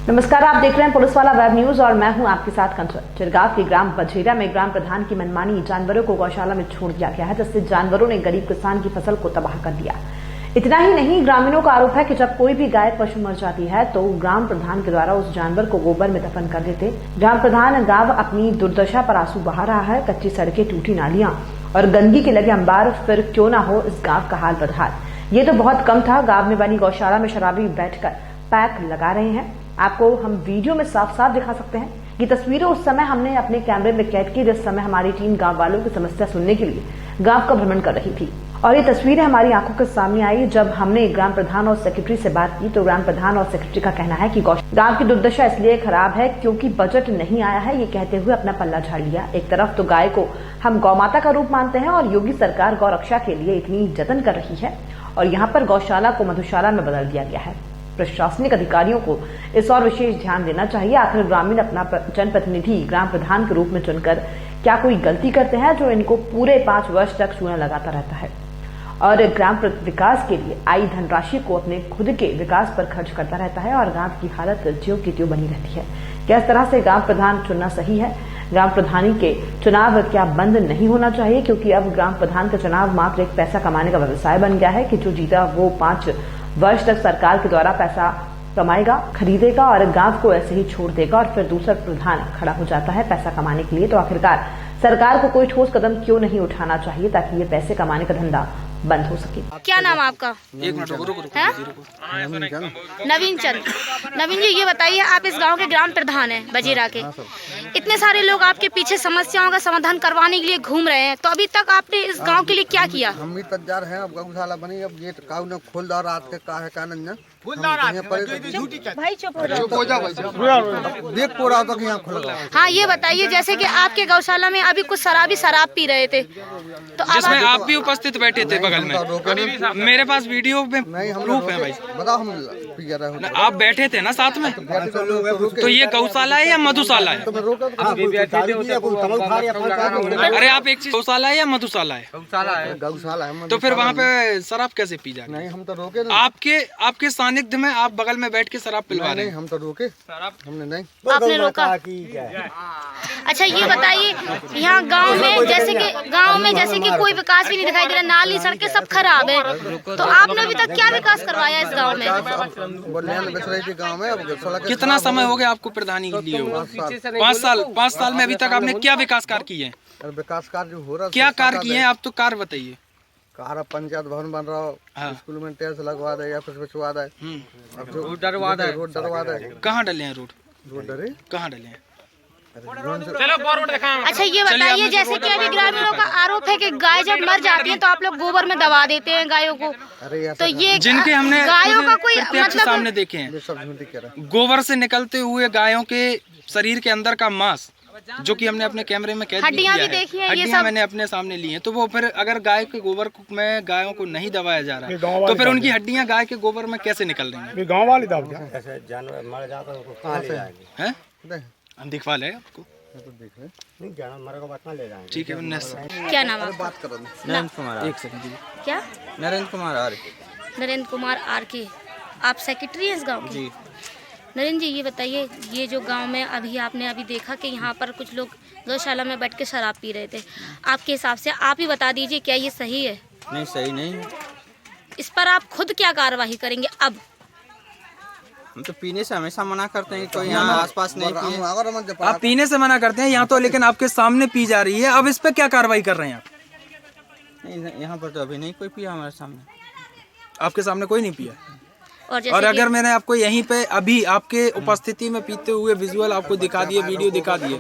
नमस्कार, आप देख रहे हैं पुलिस वाला वेब न्यूज और मैं हूं आपके साथ कंचन। चिरगांव के ग्राम बझेरा में ग्राम प्रधान की मनमानी जानवरों को गौशाला में छोड़ दिया गया है, जिससे जानवरों ने गरीब किसान की फसल को तबाह कर दिया। इतना ही नहीं, ग्रामीणों का आरोप है कि जब कोई भी गाय पशु मर जाती है तो ग्राम प्रधान के द्वारा उस जानवर को गोबर में दफन कर देते। ग्राम प्रधान गांव अपनी दुर्दशा पर आंसू बहा रहा है। कच्ची सड़कें, टूटी नालियां और गंदगी के लगे अंबार, फिर क्यों ना हो इस गांव का हाल बदहाल। ये तो बहुत कम था, गांव में बनी गौशाला में शराबी बैठकर पैक लगा रहे हैं। आपको हम वीडियो में साफ साफ दिखा सकते हैं। ये तस्वीरें उस समय हमने अपने कैमरे में कैद की जिस समय हमारी टीम गांव वालों की समस्या सुनने के लिए गांव का भ्रमण कर रही थी, और ये तस्वीरें हमारी आंखों के सामने आई जब हमने ग्राम प्रधान और सेक्रेटरी से बात की। तो ग्राम प्रधान और सेक्रेटरी का कहना है कि गांव की दुर्दशा इसलिए खराब है क्योंकि बजट नहीं आया है, ये कहते हुए अपना पल्ला झाड़ लिया। एक तरफ तो गाय को हम गौ माता का रूप मानते हैं और योगी सरकार गौ रक्षा के लिए इतनी जतन कर रही है, और यहाँ पर गौशाला को मधुशाला में बदल दिया गया है। प्रशासनिक अधिकारियों को इस और विशेष ध्यान देना चाहिए। आखिर ग्रामीण अपना जनप्रतिनिधि ग्राम प्रधान के रूप में चुनकर क्या कोई गलती करते हैं जो इनको पूरे 5 वर्ष तक चूना लगाता रहता है और ग्राम विकास के लिए आई धनराशि को अपने खुद के विकास पर खर्च करता रहता है और गांव की हालत ज्यों की त्यों बनी रहती है। क्या इस तरह से ग्राम प्रधान चुनना सही है? ग्राम प्रधानी के चुनाव क्या बंद नहीं होना चाहिए? क्योंकि अब ग्राम प्रधान का चुनाव मात्र एक पैसा कमाने का व्यवसाय बन गया है कि जो जीता वो 5 वर्ष तक सरकार के द्वारा पैसा कमाएगा, खरीदेगा और गांव को ऐसे ही छोड़ देगा और फिर दूसरा प्रधान खड़ा हो जाता है पैसा कमाने के लिए। तो आखिरकार सरकार को कोई ठोस कदम क्यों नहीं उठाना चाहिए ताकि ये पैसे कमाने का धंधा बंद हो सके? क्या नाम है आपका? एक मिनट रुको। नवीन चंद। नवीन जी, ये बताइए, आप इस गांव के ग्राम प्रधान हैं बजीरा के। इतने सारे लोग आपके पीछे समस्याओं का समाधान करवाने के लिए घूम रहे हैं, तो अभी तक आपने इस गांव के लिए क्या किया? हम भी तैयार हैं। अब गौशाला बनी, अब गेट काऊ ने खोल दो रात के का है कानन ने भाई चुप हो जाओ। देख को रहा था कि यहाँ खुल गया। हाँ, ये बताइए, जैसे कि आपके गौशाला में अभी कुछ शराबी शराब पी रहे थे, तो जिसमें आप भी उपस्थित बैठे थे बगल में। मेरे पास वीडियो में प्रूफ है भाई। बताओ, हम पी रहे हो? आप बैठे थे ना साथ में, तो ये गौशाला है या मधुशाला है? अरे आप एक चीज, गौशाला है या मधुशाला है? गौशाला है। तो फिर वहाँ पे शराब कैसे पी जाए? नहीं, हम तो रोके। आपके सानिध्य में आप बगल में बैठ के शराब पिलवा रहे हैं। हम तो रोके, हमने नहीं। आपने रोका? अच्छा, ये बताइए, यहाँ गांव में जैसे कि कोई विकास भी नहीं दिखाई दे रहा, नाली सड़कें सब खराब है, तो आपने अभी तक क्या विकास करवाया इस गांव में? गाँव में कितना समय हो गया आपको प्रधानी के लिए? 5 साल में अभी तक आपने क्या विकास कार्य किए हैं? विकास कार्य हो रहा, क्या कार्य किए हैं? आप तो कार्य बताइए। कहा पंचायत भवन बन रहा हो, स्कूल में टेल्स लगवा दे या कुछ बिछवा दे। रोड डरवा दे। कहाँ डले हैं रोड? डरे कहाँ डले हैं? अच्छा, ये बताइए, जैसे कि अभी ग्रामीणों का आरोप है कि गाय जब मर जाती है तो आप लोग गोबर में दबा देते हैं गायों को, तो ये जिनके हमने गायों का कोई प्रत्यक्ष सामने देखे हैं, गोबर से निकलते हुए गायों के शरीर के अंदर का मांस, जो कि हमने अपने कैमरे में कैद किया है, हड्डियां मैंने अपने सामने ली हैं। तो वो फिर अगर गाय के गोबर में गायों को नहीं दबाया जा रहा है तो फिर उनकी हड्डियां गाय के गोबर में कैसे निकल रही हैं? गाँव वाले दब जानवर मर जाता है हैं? हम दिखवा ले आपको, ठीक है। क्या नाम है? बात करो। नरेंद्र कुमार। एक सेकंड। क्या? नरेंद्र कुमार आर। नरेंद्र कुमार आर के। आप सेक्रेटरी हैं इस गांव के? जी। नरेंद्र जी, ये बताइए, ये जो गांव में आपने अभी देखा कि यहाँ पर कुछ लोग गौशाला में बैठ के शराब पी रहे थे, आपके हिसाब से आप ही बता दीजिए, क्या ये सही है? नहीं, सही नहीं। इस पर आप खुद क्या कार्यवाही करेंगे? अब हम तो पीने से हमेशा मना करते हैं, कोई यहाँ आसपास नहीं पिए। आप पीने से मना करते हैं यहाँ तो, लेकिन आपके सामने पी जा रही है। अब इस पे क्या कार्रवाई कर रहे हैं आप? नहीं, यहाँ पर तो अभी नहीं कोई पिया हमारे सामने। आपके सामने कोई नहीं पिया? और अगर मैंने आपको यहीं पे अभी आपके उपस्थिति में पीते हुए विजुअल आपको दिखा दिए, वीडियो दिखा दिए,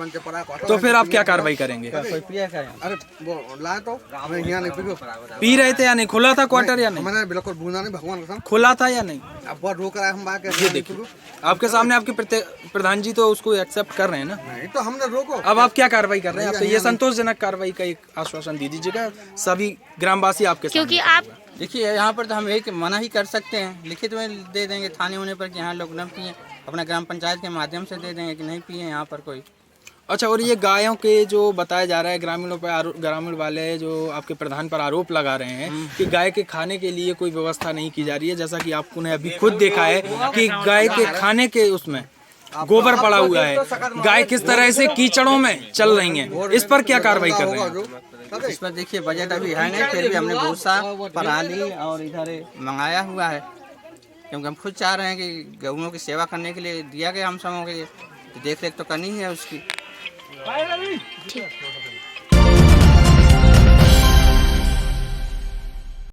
तो फिर आप क्या कार्रवाई करेंगे? कोई पिया क्या? अरे वो लाए तो यहाँ नहीं पी रहे थे या नहीं? खुला था क्वार्टर या नहीं? मैंने बिल्कुल बूंदा नहीं, भगवान कसम। खुला था या नहीं? अब बहुत रोक रहा है, हम बात ये देखिए आपके सामने आपके प्रधान जी तो उसको एक्सेप्ट कर रहे हैं ना? नहीं तो हमने रोको। अब आप क्या कार्रवाई कर रहे हैं? आप तो ये संतोषजनक कार्रवाई का एक आश्वासन दे दीजिएगा, सभी ग्रामवासी आपके सामने। क्योंकि आप देखिए, यहाँ पर तो हम एक मना ही कर सकते हैं, लिखित में दे देंगे थाने होने पर कि यहाँ लोग न पिए, अपना ग्राम पंचायत के माध्यम से दे देंगे कि नहीं पिए यहाँ पर कोई। अच्छा, और ये गायों के जो बताया जा रहा है, ग्रामीणों पर ग्रामीण वाले जो आपके प्रधान पर आरोप लगा रहे हैं कि गाय के खाने के लिए कोई व्यवस्था नहीं की जा रही है, जैसा कि आपने अभी खुद देखा है कि गाय के खाने के उसमें गोबर पड़ा हुआ है, गाय किस तरह से कीचड़ों में चल रही हैं, इस पर क्या कार्रवाई कर रहे हैं? इस पर देखिए बजट अभी है नहीं, फिर भी हमने भूसा, पराली और इधर मंगाया हुआ है, क्योंकि हम खुद चाह रहे हैं कि गऊओं की सेवा करने के लिए दिया गया हम सबों के, देख रेख तो करनी है उसकी।